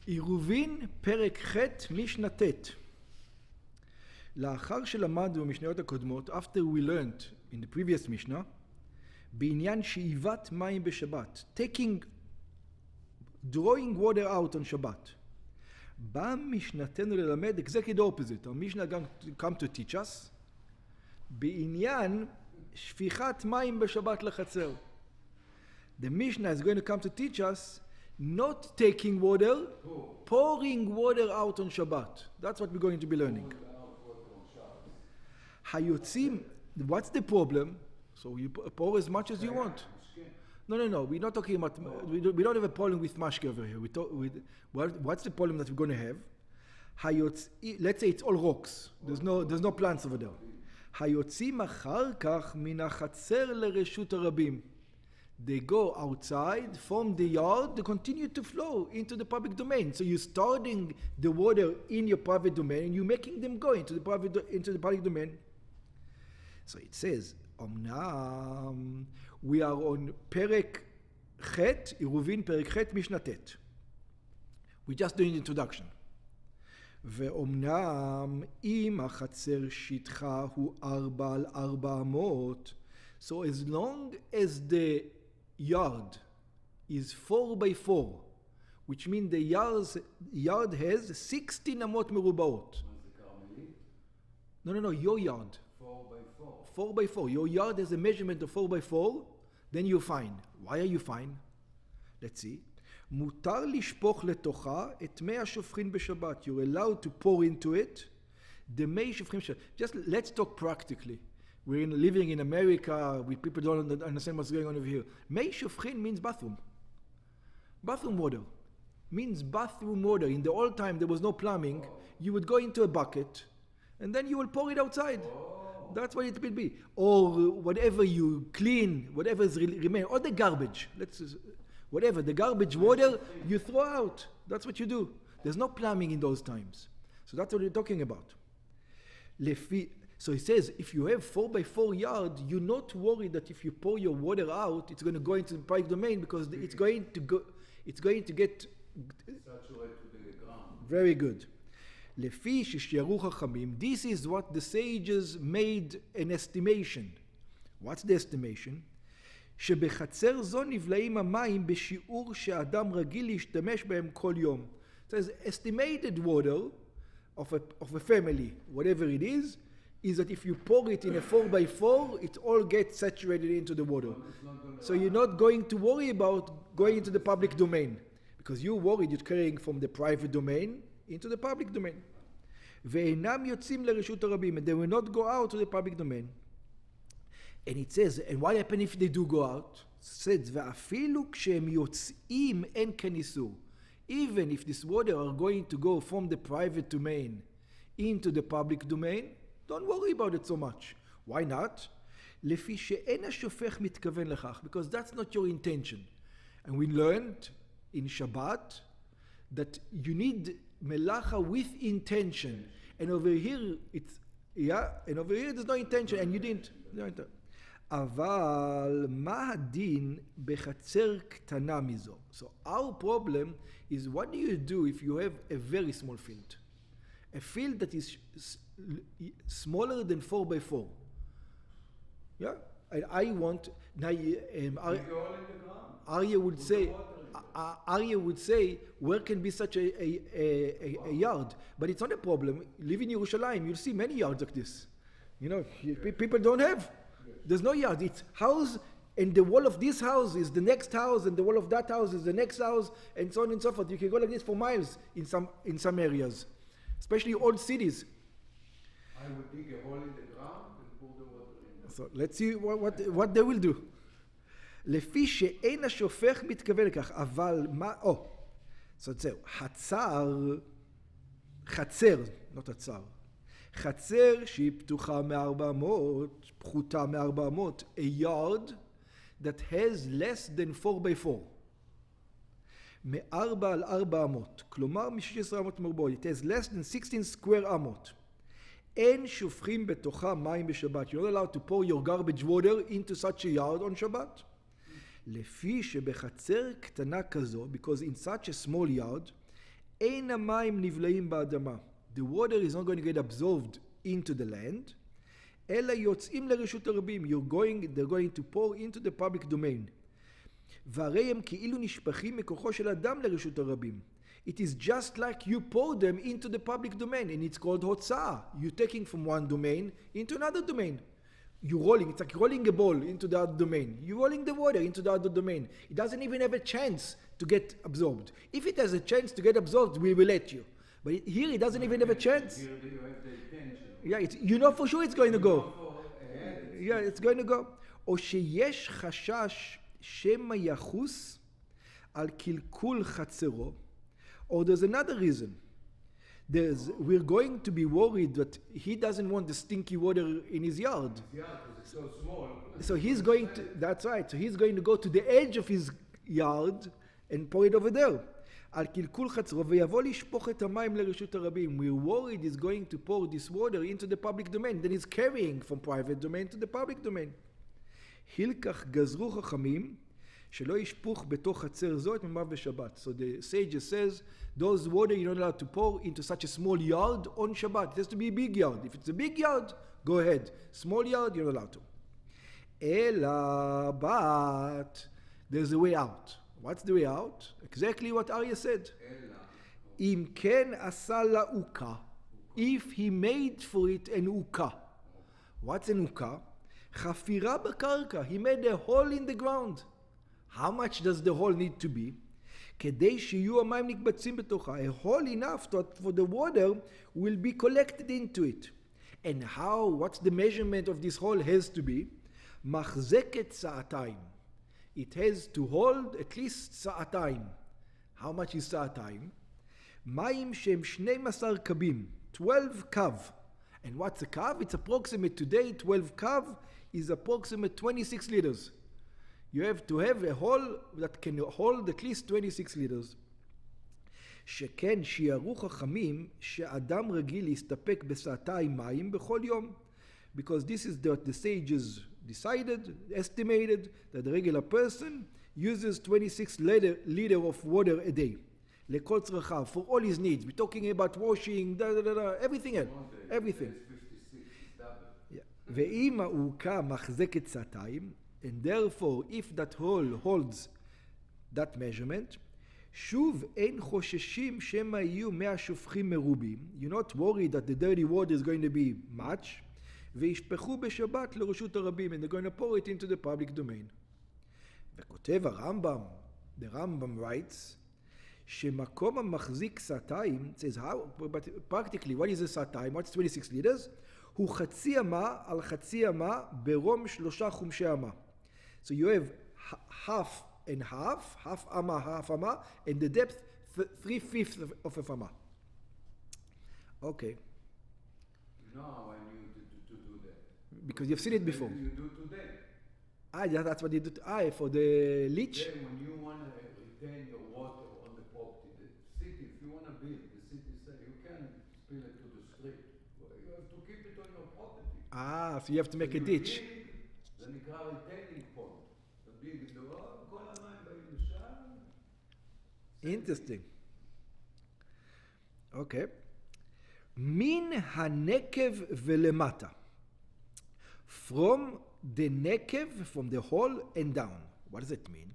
עירובין פרק ח' משנה ט'. לאחר שלמדנו במשניות הקודמות, after we learned in the previous Mishnah, בעניין שאיבת מים בשבת, drawing water out on Shabbat, בא משנתנו ללמד exactly the opposite. Our Mishnah come to teach us, בעניין שפיכת מים בשבת לחצר. The Mishnah is going to come to teach us not taking water, pouring water out on Shabbat. That's what we're going to be learning. Hayotzim, what's the problem? So you pour as much as you want. No. We're not talking about, we don't have a problem with mashke over here. What's the problem that we're going to have? Let's say it's all rocks. There's no plants over there. Hayotzim achar kach min hachatzer lereshut harabim. They go outside from the yard, they continue to flow into the public domain. So you're starting the water in your private domain and you're making them go into the public domain. So it says, Omnam, we are on Perek Chet, Eruvin Perek Chet Mishnah Tet. We're just doing the introduction. ואומנם אם החצר שטחה הוא 4 על 400, so as long as the yard is 4 by 4, which means the yard has 16 amot merubaot. No, your yard. 4 by 4. 4 by 4. Your yard has a measurement of 4 by 4, then you're fine. Why are you fine? Let's see. מותר לשפוך לתוכה את מי השופכין בשבת. You're allowed to pour into it the מי שופכין בשבת. Just let's talk practically. We're living in America, people don't understand what's going on over here. מי שופכין means bathroom. Bathroom water. Means bathroom water. In the old time there was no plumbing. You would go into a bucket and then you will pour it outside. That's what it will be. Or whatever you clean, whatever is remain, or the garbage. Whatever, the garbage water you throw out. That's what you do. There's no plumbing in those times. So that's what we're talking about. So he says, if you have 4 by 4 yard, you're not worried that if you pour your water out, it's going to go into the public domain because it's going to get Saturated to the ground. very good. לפי ששיערו חכמים, this is what the sages made an estimation. What's the estimation? שבחצר זו נבלעים המים בשיעור שאדם רגיל להשתמש בהם כל יום. So estimated water of a family, whatever it is that if you pour it in a 4 by 4, it all gets saturated into the water. So you're not going to worry about going into the public domain because you're worried you're carrying from the private domain into the public domain. ואינם יוצאים לרשות הרבים, and they will not go out to the public domain. And it says, and what happens if they do go out? It says, ואפילו כשהם יוצאים אין כן איסור. Even if this water are going to go from the private domain into the public domain, don't worry about it so much. Why not? לפי שאין השופך מתכוון לכך, because that's not your intention. And we learned in Shabbat that you need melacha with intention. And over here, there's no intention, and you didn't. אבל מה הדין בחצר קטנה מזו? So our problem is, what do you do if you have a very small field? A field that is smaller than 4 by 4. Yeah? And I want... Arya would say, where can be such a yard? But it's not a problem. Live in Yerushalayim, you'll see many yards like this. You know, people don't have. There's no yard. It's house, and the wall of this house is the next house, and the wall of that house is the next house, and so on and so forth. You can go like this for miles in some areas, especially old cities. I would dig a hole in the ground and pour the water in. So let's see what they will do. לפי שאין השופך מתכוון לכך, אבל מה... so זהו, חצר, not הצר. חצר שהיא פתוחה מ-400, פחותה מ-400, a yard that has less than 4 by 4. מ-4 על 400, כלומר מ-16 אמות מרובעות, it has less than 16 square אמות. אין שופכים בתוכה מים בשבת. You're not allowed to pour your garbage water into such a yard on Shabbat. לפי שבחצר קטנה כזו, because in such a small yard, אין המים נבלעים באדמה. The water is not going to get absorbed into the land, אלא יוצאים לרשות הרבים. They're going to pour into the public domain. והרי הם כאילו נשפכים מכוחו של אדם לרשות הרבים. It is just like you pour them into the public domain, and it's called הוצאה. You're taking from one domain into another domain. You're rolling, it's like rolling a ball into the other domain. You're rolling the water into the other domain. It doesn't even have a chance to get absorbed. If it has a chance to get absorbed, we will let you. But here it doesn't even have a chance. Here you have the intention. Yeah, you know for sure it's going to go. Yeah, it's going to go. או שיש חשש שמא יחוס על קלקול חצרו. Or there's another reason. We're going to be worried that he doesn't want the stinky water in his yard. Yeah, because it's so small. So he's going to, that's right, so he's going to go to the edge of his yard and pour it over there. על קלקול חצרו ויבוא לשפוך את המים לרשות הרבים. We're worried he's going to pour this water into the public domain. Then he's carrying from private domain to the public domain. הילקח גזרו חכמים שלא ישפוך בתוך חצר זו את מימיו בשבת. So the sages says, those water you're not allowed to pour into such a small yard on Shabbat. It has to be a big yard. If it's a big yard, go ahead. Small yard, you're not allowed to. אלא, but there's a way out. What's the way out? Exactly what Arya said. אם כן עשה לה עוקה, if he made for it an עוקה. What's an עוקה? חפירה בקרקע. He made a hole in the ground. How much does the hole need to be? כדי שיהיו המים נקבצים בתוכה. A hole enough for the water will be collected into it. And how, what's the measurement of this hole has to be? מחזקת סעתיים. It has to hold at least סעתיים. How much is סעתיים? מים שהם 12 קבים. 12 קו. And what's a kav? It's approximate today, 12 kav is approximate 26 liters. You have to have a hole that can hold at least 26 liters. שכן שיערו חכמים שאדם רגיל להסתפק בסעתיים מים בכל יום. Because this is what the sages decided, estimated, that the regular person uses 26 liter of water a day. לכל צרכיו, for all his needs. We're talking about washing, everything else. Everything. Yeah. ואם העוקה מחזקת סעתיים, and therefore if that hole holds that measurement, שוב אין חוששים שמא יהיו 100 שופכים מרובים. You're not worried that the dirty water is going to be much. וישפכו בשבת לרשות הרבים, and they're going to pour it into the public domain. וכותב הרמב"ם, the Rambam writes, שמקום המחזיק סעתיים, says how, but practically, what is a סעתיים? What's 26 liters? הוא חצי אמה על חצי אמה ברום 3 חומשי אמה. So you have half and half, half אמה, and the depth 3/5 of a אמה. Okay. No, I knew to do that. Because you've seen it before. You do today. Yeah, that's what you do. For the leech? Then when you want to retain your water on the property, the city, if you want to build, the city say you can't spill it to the street. Well, you have to keep it on your property. So you have to make a ditch. זה נקרא retaining pond. תביא גדולה, כל המים באים לשם. Interesting. Okay. מן הנקב ולמטה. From the נקב, from the hole and down. What does it mean?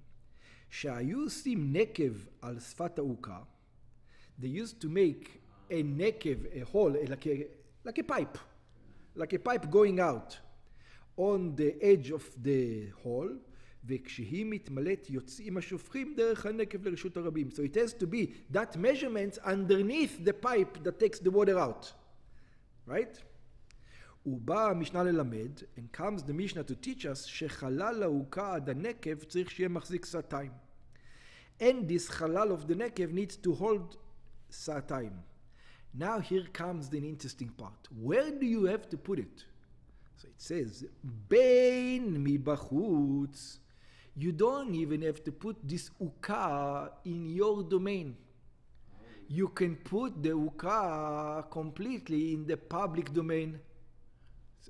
שהיו עושים נקב על שפת העוקה. They used to make a נקב, a hole, like a pipe. Like a pipe going out on the edge of the hole, וכשהיא מתמלאת יוצאים השופכים דרך הנקב לרשות הרבים. So it has to be that measurement underneath the pipe that takes the water out. Right? ובא המשנה ללמד, and comes the Mishnah to teach us, שחלל העוקה עד הנקב צריך שיהיה מחזיק סעתיים. And this חלל of the נקב needs to hold סעתיים. Now here comes the interesting part. Where do you have to put it? So it says, בין מבחוץ. You don't even have to put this עוקה in your domain. You can put the עוקה completely in the public domain.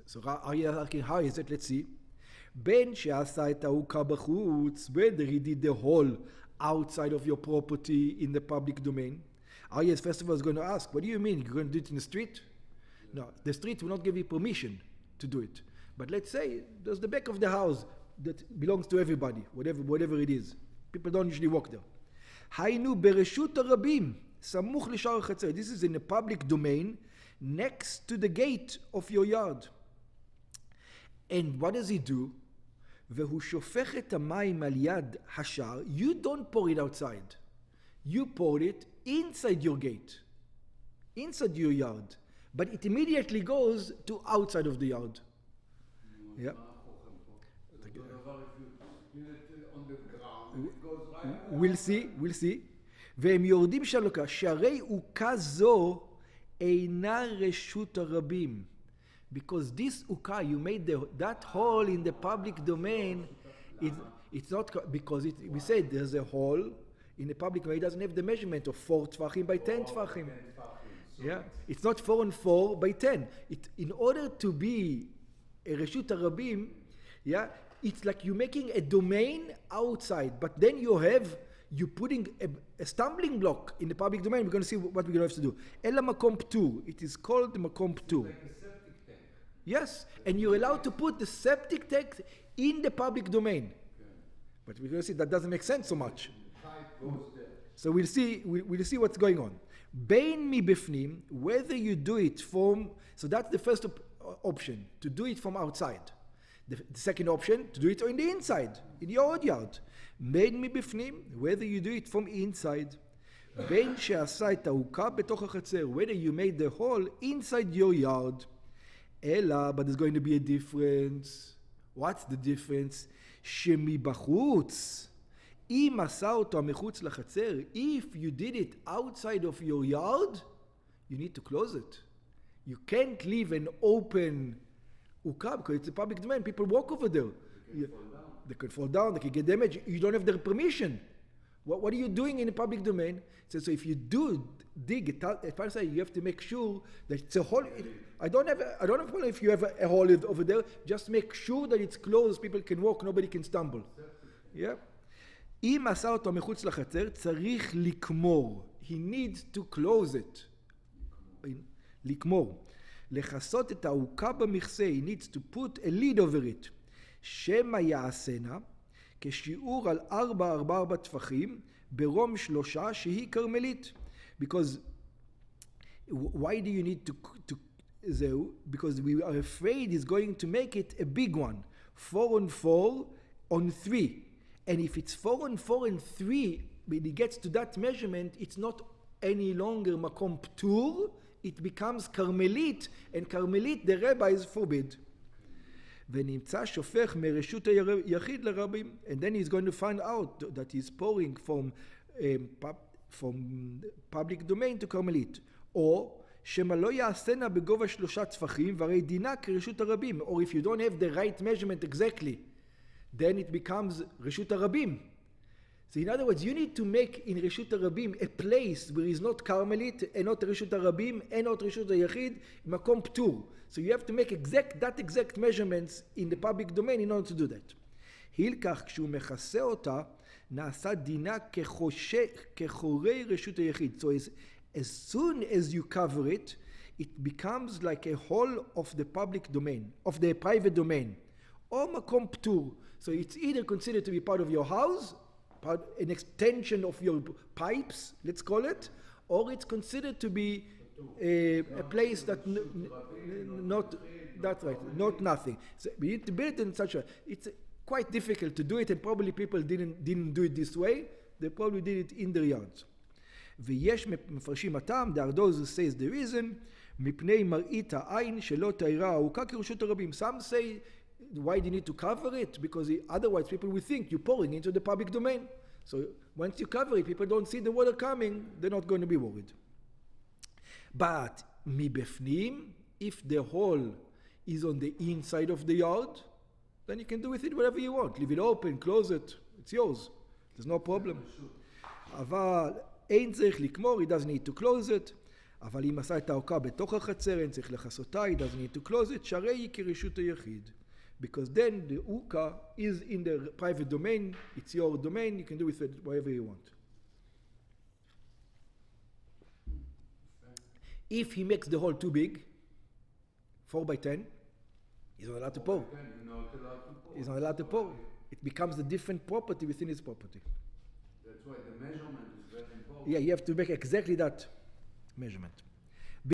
So are you asking, how is it? Let's see. בין שעשה את העוקה בחוץ, whether he did the hole outside of your property in the public domain, Aryeh first of all is going to ask, what do you mean? You're going to do it in the street? No, the street will not give you permission to do it. But let's say there's the back of the house that belongs to everybody, whatever it is. People don't usually walk there. Hainu bereshut harabim, samuch lishar chatzer. This is in a public domain, next to the gate of your yard. And what does he do? Vehu shofech et hamayim al yad hashar. You don't pour it outside. You pour it inside your gate, inside your yard. But it immediately goes to outside of the yard. Yeah. We'll see. והם יורדים שלוקה, שהרי עוקה זו אינה רשות הרבים. Because this uka, you made that hole in the public domain, it's not, because we said there's a hole in the public domain, it doesn't have the measurement of 4 tfachim by 10 tfachim. Yeah, it's not 4 and 4 by 10. In order to be a reshut harabim, yeah, it's like you're making a domain outside, but then you're putting a stumbling block in the public domain. We're going to see what we're going to have to do. Ela makom ptur. It is called makom ptur. Like a septic tank. Yes, and you're allowed to put the septic tank in the public domain. Okay. But we're going to see that doesn't make sense so much. Pipe goes there. So we'll see what's going on. Bein mi bifnim, whether you do it from, so that's the first option, to do it from outside. The second option, to do it in the inside, in your own yard. Bein mi bifnim, whether you do it from inside. Bein she'asa et ha'uka betoch hachatzer, whether you made the hole inside your yard. Ela, but there's going to be a difference. What's the difference? שמבחוץ, אם עשה אותו מחוץ לחצר, if you did it outside of your yard, you need to close it. You can't leave an open ukah because it's a public domain. People walk over there. They can fall down, they can get damaged. You don't have their permission. What are you doing in a public domain? So if you do dig it out, you have to make sure that it's a hole. I don't have a problem if you have a hole over there. Just make sure that it's closed. People can walk, nobody can stumble. Yeah. אם עשה אותו מחוץ לחצר, צריך לקמור. He needs to close it. לקמור. לכסות את העוקה במכסה. He needs to put a lid over it. שמא יעשנה, כשיעור על 4 טפחים, ברום 3 שהיא קרמלית. Because, why do you need to זהו? Because we are afraid he's going to make it a big one. 4 on 4 on 3. And if it's 4 on 4 and 3, when it gets to that measurement, it's not any longer makom ptur, it becomes karmelit, and karmelit the rabbis forbid. ונמצא שופך מרשות היחיד לרבים, and then he's going to find out that he's pouring from public domain to karmelit. או שמא לא יעשנה בגובה 3 טפחים, והרי דינה כרשות הרבים. Or if you don't have the right measurement exactly, then it becomes Reshut HaRabim. So in other words, you need to make in Reshut HaRabim a place where is not Carmelit, and not Reshut HaRabim, and not Reshut HaYachid, Makom Ptur. So you have to make that exact measurements in the public domain in order to do that. הילקח כשהוא מכסה אותה, נעשה דינה כחורי רשות היחיד. So as soon as you cover it, it becomes like a whole of the public domain, of the private domain. Or makom ptur. So it's either considered to be part of your house, an extension of your pipes, let's call it, or it's considered to be a place that not nothing. So we need to build it in such a. It's quite difficult to do it, and probably people didn't do it this way. They probably did it in their yards. ויש מפרשים הטעם, there are those who says the reason, מפני מראית העין שלא תאירה העוקה כרשות הרבים. Some say, why do you need to cover it? Because otherwise people will think you're pouring into the public domain. So once you cover it, people don't see the water coming, they're not going to be worried. But מבפנים, if the hole is on the inside of the yard, then you can do with it whatever you want. Leave it open, close it, it's yours. There's no problem. אבל אין צריך לקמור, he doesn't need to close it. אבל אם עשה את העוקה בתוך החצר, אין צריך לחסותה, he doesn't need to close it, שהרי היא כרשות היחיד. Because then the uka is in the private domain, it's your domain, you can do with it whatever you want. If he makes the hole too big, 4 by 10, he's not allowed to pour. Then you're not allowed to pour. He's not allowed to pour. It becomes a different property within his property. That's why the measurement is very important. Yeah, you have to make exactly that measurement.